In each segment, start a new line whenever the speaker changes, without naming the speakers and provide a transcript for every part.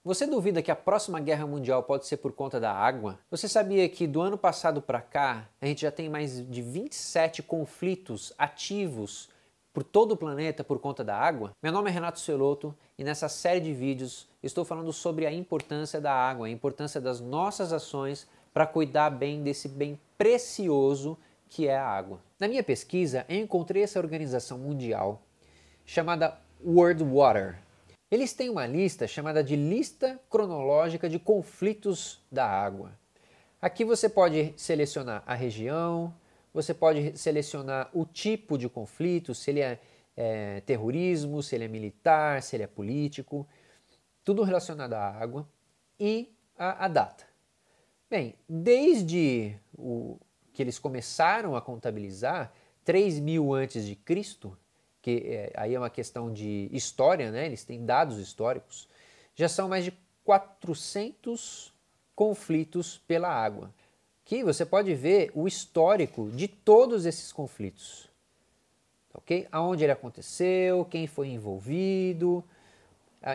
Você duvida que a próxima guerra mundial pode ser por conta da água? Você sabia que do ano passado para cá, a gente já tem mais de 27 conflitos ativos por todo o planeta por conta da água? Meu nome é Renato Celoto e nessa série de vídeos estou falando sobre a importância da água, a importância das nossas ações para cuidar bem desse bem precioso que é a água. Na minha pesquisa, eu encontrei essa organização mundial chamada World Water. Eles têm uma lista chamada de Lista Cronológica de Conflitos da Água. Aqui você pode selecionar a região, você pode selecionar o tipo de conflito, se ele é terrorismo, se ele é militar, se ele é político, tudo relacionado à água e a data. Bem, desde que eles começaram a contabilizar, 3000 a.C., que aí é uma questão de história, né? Eles têm dados históricos, já são mais de 400 conflitos pela água. Aqui você pode ver o histórico de todos esses conflitos, ok? Aonde ele aconteceu, quem foi envolvido,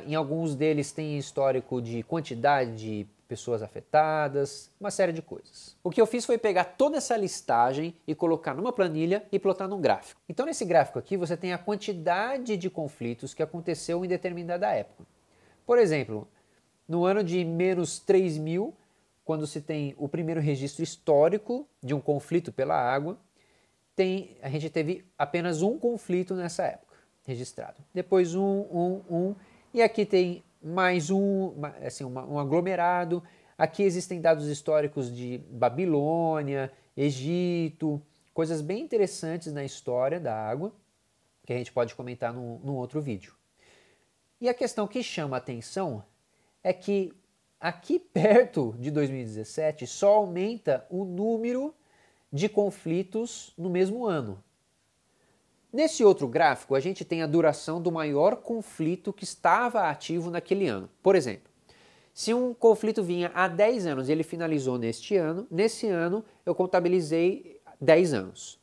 em alguns deles tem histórico de quantidade de pessoas afetadas, uma série de coisas. O que eu fiz foi pegar toda essa listagem e colocar numa planilha e plotar num gráfico. Então nesse gráfico aqui você tem a quantidade de conflitos que aconteceu em determinada época. Por exemplo, no ano de menos 3000, quando se tem o primeiro registro histórico de um conflito pela água, a gente teve apenas um conflito nessa época registrado. Depois e aqui tem mais um aglomerado. Aqui existem dados históricos de Babilônia, Egito, coisas bem interessantes na história da água, que a gente pode comentar num outro vídeo. E a questão que chama a atenção é que aqui perto de 2017 só aumenta o número de conflitos no mesmo ano. Nesse outro gráfico, a gente tem a duração do maior conflito que estava ativo naquele ano. Por exemplo, se um conflito vinha há 10 anos e ele finalizou neste ano, nesse ano eu contabilizei 10 anos.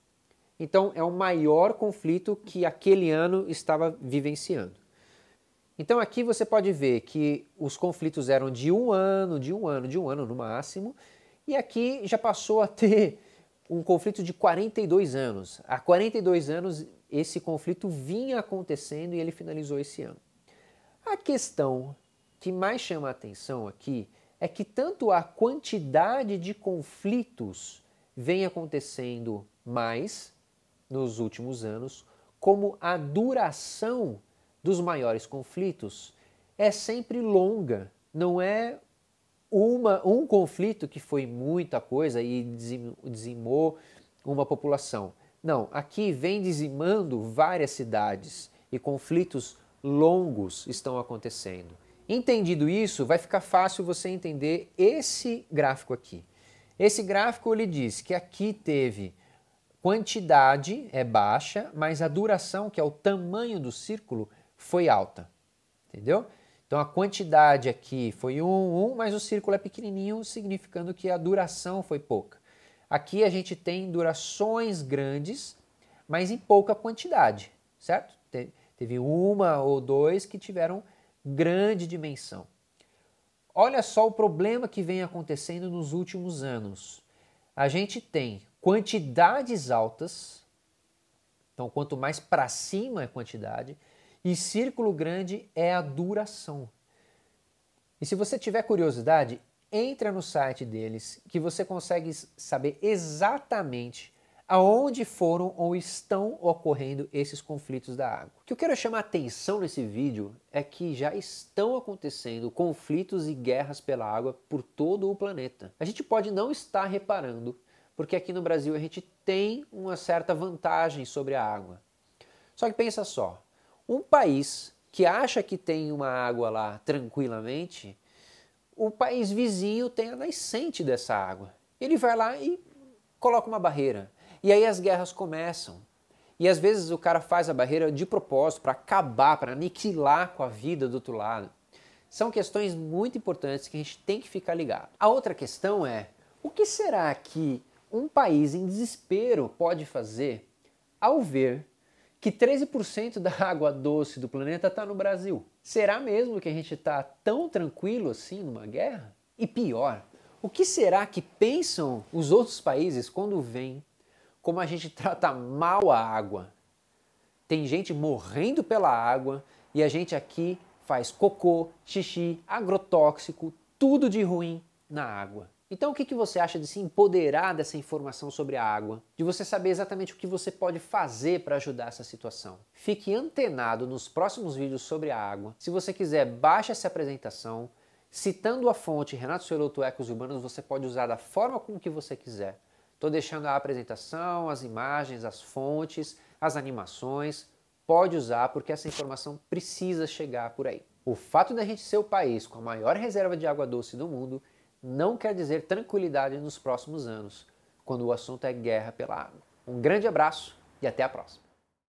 Então é o maior conflito que aquele ano estava vivenciando. Então aqui você pode ver que os conflitos eram de um ano no máximo, e aqui já passou a ter um conflito de 42 anos. Há 42 anos esse conflito vinha acontecendo e ele finalizou esse ano. A questão que mais chama a atenção aqui é que tanto a quantidade de conflitos vem acontecendo mais nos últimos anos, como a duração dos maiores conflitos é sempre longa. Não é um conflito que foi muita coisa e dizimou uma população. Não, aqui vem dizimando várias cidades e conflitos longos estão acontecendo. Entendido isso, vai ficar fácil você entender esse gráfico aqui. Esse gráfico ele diz que aqui teve quantidade é baixa, mas a duração, que é o tamanho do círculo, foi alta. Entendeu? Então a quantidade aqui foi 1, mas o círculo é pequenininho, significando que a duração foi pouca. Aqui a gente tem durações grandes, mas em pouca quantidade, certo? Teve uma ou dois que tiveram grande dimensão. Olha só o problema que vem acontecendo nos últimos anos. A gente tem quantidades altas, então quanto mais para cima é a quantidade, e círculo grande é a duração. E se você tiver curiosidade, entra no site deles que você consegue saber exatamente aonde foram ou estão ocorrendo esses conflitos da água. O que eu quero chamar a atenção nesse vídeo é que já estão acontecendo conflitos e guerras pela água por todo o planeta. A gente pode não estar reparando, porque aqui no Brasil a gente tem uma certa vantagem sobre a água. Só que pensa só, um país que acha que tem uma água lá tranquilamente, o país vizinho tem a nascente dessa água. Ele vai lá e coloca uma barreira. E aí as guerras começam. E às vezes o cara faz a barreira de propósito para acabar, para aniquilar com a vida do outro lado. São questões muito importantes que a gente tem que ficar ligado. A outra questão é, o que será que um país em desespero pode fazer ao ver que 13% da água doce do planeta está no Brasil? Será mesmo que a gente está tão tranquilo assim numa guerra? E pior, o que será que pensam os outros países quando veem como a gente trata mal a água? Tem gente morrendo pela água e a gente aqui faz cocô, xixi, agrotóxico, tudo de ruim na água. Então o que você acha de se empoderar dessa informação sobre a água? De você saber exatamente o que você pode fazer para ajudar essa situação? Fique antenado nos próximos vídeos sobre a água. Se você quiser, baixe essa apresentação. Citando a fonte Renato Celoto Ecos Urbanos, você pode usar da forma como que você quiser. Estou deixando a apresentação, as imagens, as fontes, as animações. Pode usar porque essa informação precisa chegar por aí. O fato da gente ser o país com a maior reserva de água doce do mundo não quer dizer tranquilidade nos próximos anos, quando o assunto é guerra pela água. Um grande abraço e até a próxima.